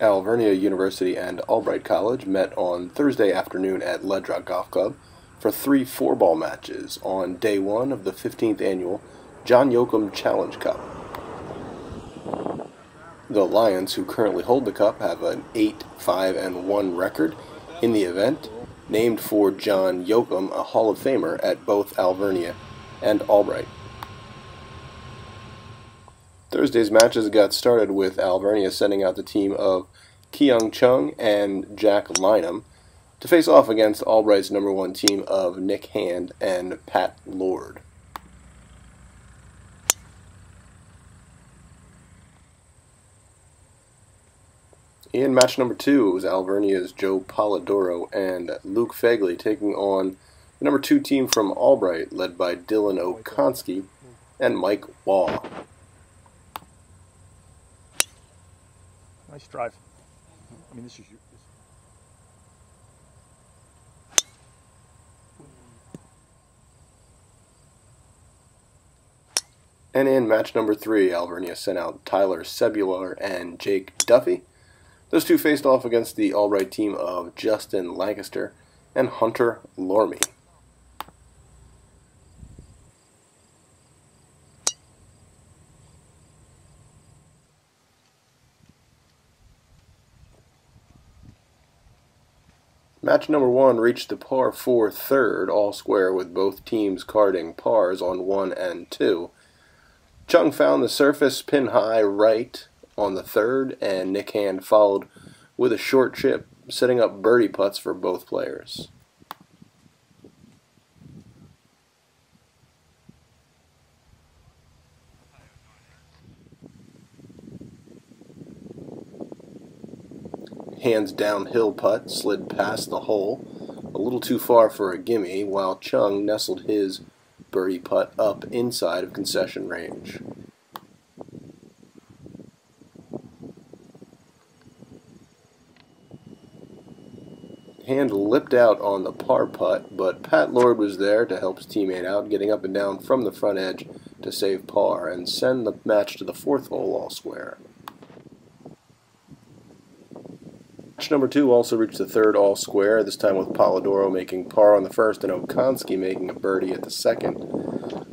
Alvernia University and Albright College met on Thursday afternoon at Ledrock Golf Club for 3 Fourball matches on day 1 of the 15th annual John Yocum Challenge Cup. The Lions, who currently hold the cup, have an 8-5-1 record in the event, named for John Yocum, a Hall of Famer at both Alvernia and Albright. Thursday's matches got started with Alvernia sending out the team of Keyoung Chung and Jack Lynham to face off against Albright's #1 team of Nick Hand and Pat Lord. In match number 2, it was Alvernia's Joe Polidoro and Luke Fegley taking on the #2 team from Albright, led by Dylan Okonski and Mike Waugh. Nice drive. I mean, this is you. And in match number 3, Alvernia sent out Tyler Sebular and Jake Duffy. Those two faced off against the Albright team of Justin Lancaster and Hunter Lorme. Match number 1 reached the par 4 third, all square, with both teams carding pars on 1 and 2. Chung found the surface pin high right on the third, and Nick Hand followed with a short chip, setting up birdie putts for both players. Hand's downhill putt slid past the hole, a little too far for a gimme, while Chung nestled his birdie putt up inside of concession range. Hand lipped out on the par putt, but Pat Lord was there to help his teammate out, getting up and down from the front edge to save par and send the match to the 4th hole all square. Match number 2 also reached the 3rd all square, this time with Polidoro making par on the 1st and Okonski making a birdie at the 2nd.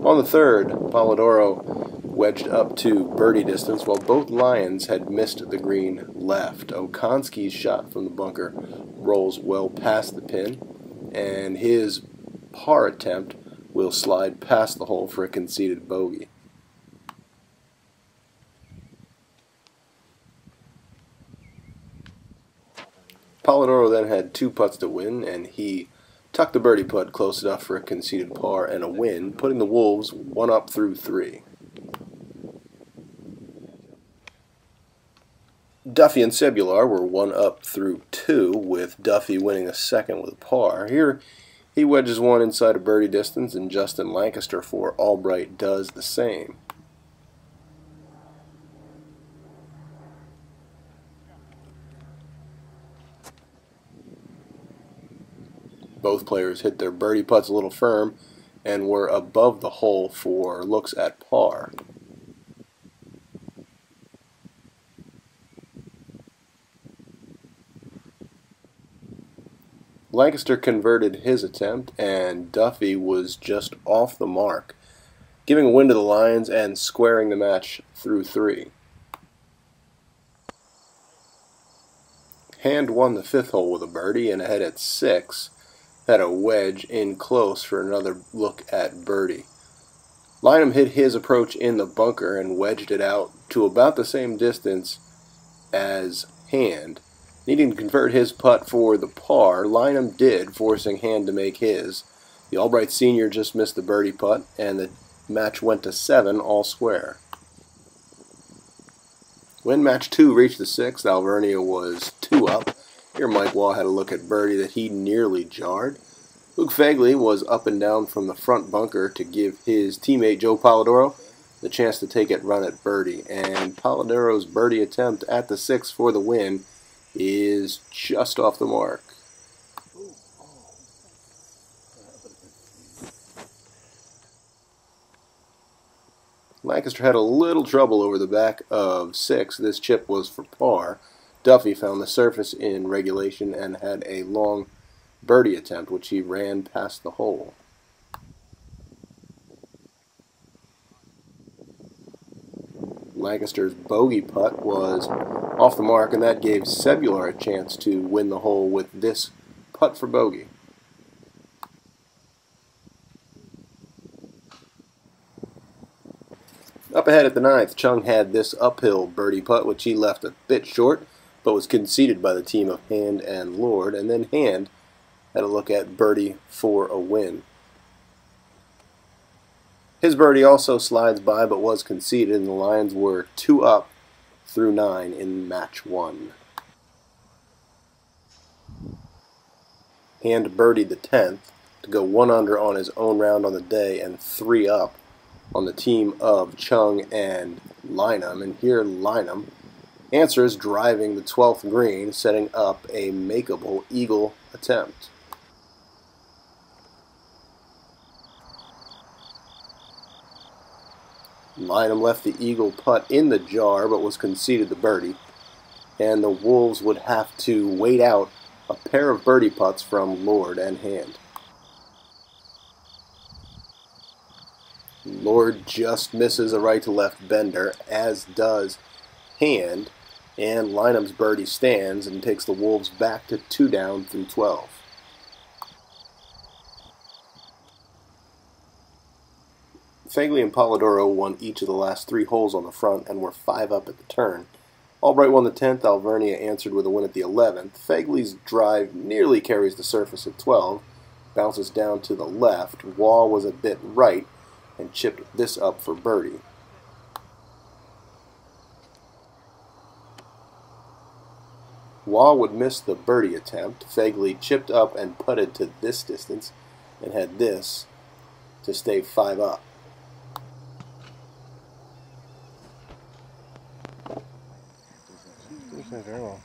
On the 3rd, Polidoro wedged up to birdie distance while both Lions had missed the green left. Okonski's shot from the bunker rolls well past the pin, and his par attempt will slide past the hole for a conceded bogey. Polidoro then had 2 putts to win, and he tucked the birdie putt close enough for a conceded par and a win, putting the Wolves 1 up through 3. Duffy and Sebular were 1 up through 2, with Duffy winning the 2nd with a par. Here he wedges one inside of birdie distance, and Justin Lancaster for Albright does the same. Both players hit their birdie putts a little firm and were above the hole for looks at par. Lancaster converted his attempt, and Duffy was just off the mark, giving a win to the Lions and squaring the match through 3. Hand won the 5th hole with a birdie, and ahead at 6 had a wedge in close for another look at birdie. Lynham hit his approach in the bunker and wedged it out to about the same distance as Hand. Needing to convert his putt for the par, Lynham did, forcing Hand to make his. The Albright senior just missed the birdie putt, and the match went to 7 all square. When match 2 reached the 6th, Alvernia was 2 up. Here Mike Waugh had a look at birdie that he nearly jarred. Luke Fegley was up and down from the front bunker to give his teammate Joe Polidoro the chance to take it run at birdie, and Polidoro's birdie attempt at the 6th for the win is just off the mark. Lancaster had a little trouble over the back of 6. This chip was for par, Duffy found the surface in regulation and had a long birdie attempt, which he ran past the hole. Lancaster's bogey putt was off the mark, and that gave Sebular a chance to win the hole with this putt for bogey. Up ahead at the ninth, Chung had this uphill birdie putt, which he left a bit short, but was conceded by the team of Hand and Lord, and then Hand had a look at birdie for a win. His birdie also slides by, but was conceded, and the Lions were 2 up through 9 in match 1. Hand birdied the 10th to go 1 under on his own round on the day and 3 up on the team of Chung and Lynham. And here Lynham answers, driving the 12th green, setting up a makeable eagle attempt. Lynham left the eagle putt in the jar, but was conceded the birdie, and the Wolves would have to wait out a pair of birdie putts from Lord and Hand. Lord just misses a right-to-left bender, as does Hand, and Lynham's birdie stands and takes the Wolves back to 2 down through 12. Fagley and Polidoro won each of the last 3 holes on the front and were 5 up at the turn. Albright won the 10th, Alvernia answered with a win at the 11th. Fagley's drive nearly carries the surface at 12, bounces down to the left. Waugh was a bit right and chipped this up for birdie. Waugh would miss the birdie attempt. Fagley chipped up and putted to this distance and had this to stay 5 up. Very well.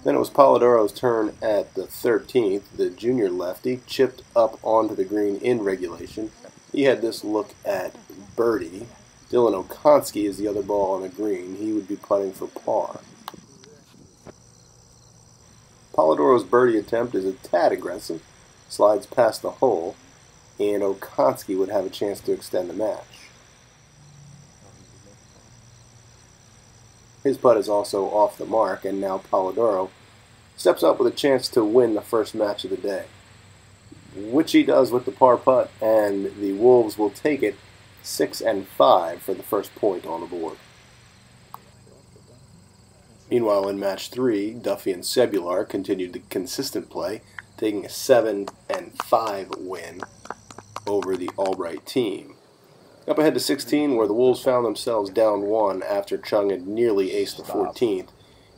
Then it was Polidoro's turn at the 13th. The junior lefty chipped up onto the green in regulation. He had this look at birdie. Dylan Okonski is the other ball on the green. He would be putting for par. Polidoro's birdie attempt is a tad aggressive, slides past the hole, and Okonski would have a chance to extend the match. His putt is also off the mark, and now Polidoro steps up with a chance to win the first match of the day, which he does with the par putt, and the Wolves will take it 6 and 5 for the first point on the board. Meanwhile, in match 3, Duffy and Sebular continued the consistent play, taking a 7 and 5 win over the Albright team. Up ahead to 16, where the Wolves found themselves down 1 after Chung had nearly aced the 14th.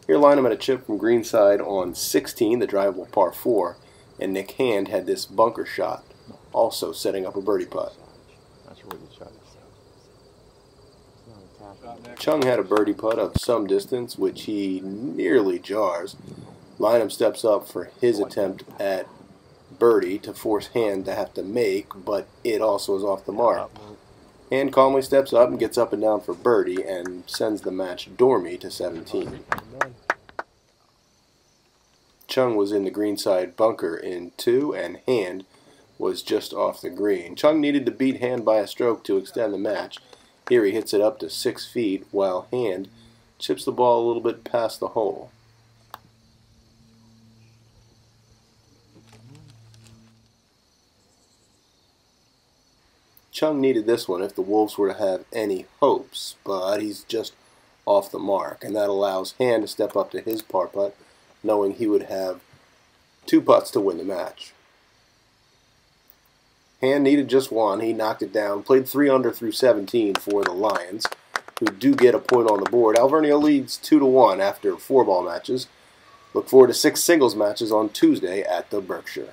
Here Lynham had a chip from greenside on 16, the drivable par 4, and Nick Hand had this bunker shot, also setting up a birdie putt. Chung had a birdie putt of some distance, which he nearly jars. Lynham steps up for his attempt at birdie to force Hand to have to make, but it also is off the mark. Hand calmly steps up and gets up and down for birdie and sends the match dormy to 17. Chung was in the greenside bunker in 2, and Hand was just off the green. Chung needed to beat Hand by a stroke to extend the match. Here he hits it up to 6 feet, while Hand chips the ball a little bit past the hole. Chung needed this one if the Wolves were to have any hopes, but he's just off the mark, and that allows Hand to step up to his par putt, knowing he would have 2 putts to win the match. Hand needed just 1. He knocked it down, played 3 under through 17 for the Lions, who do get a point on the board. Alvernia leads 2-1 after 4-ball matches. Look forward to 6 singles matches on Tuesday at the Berkshire.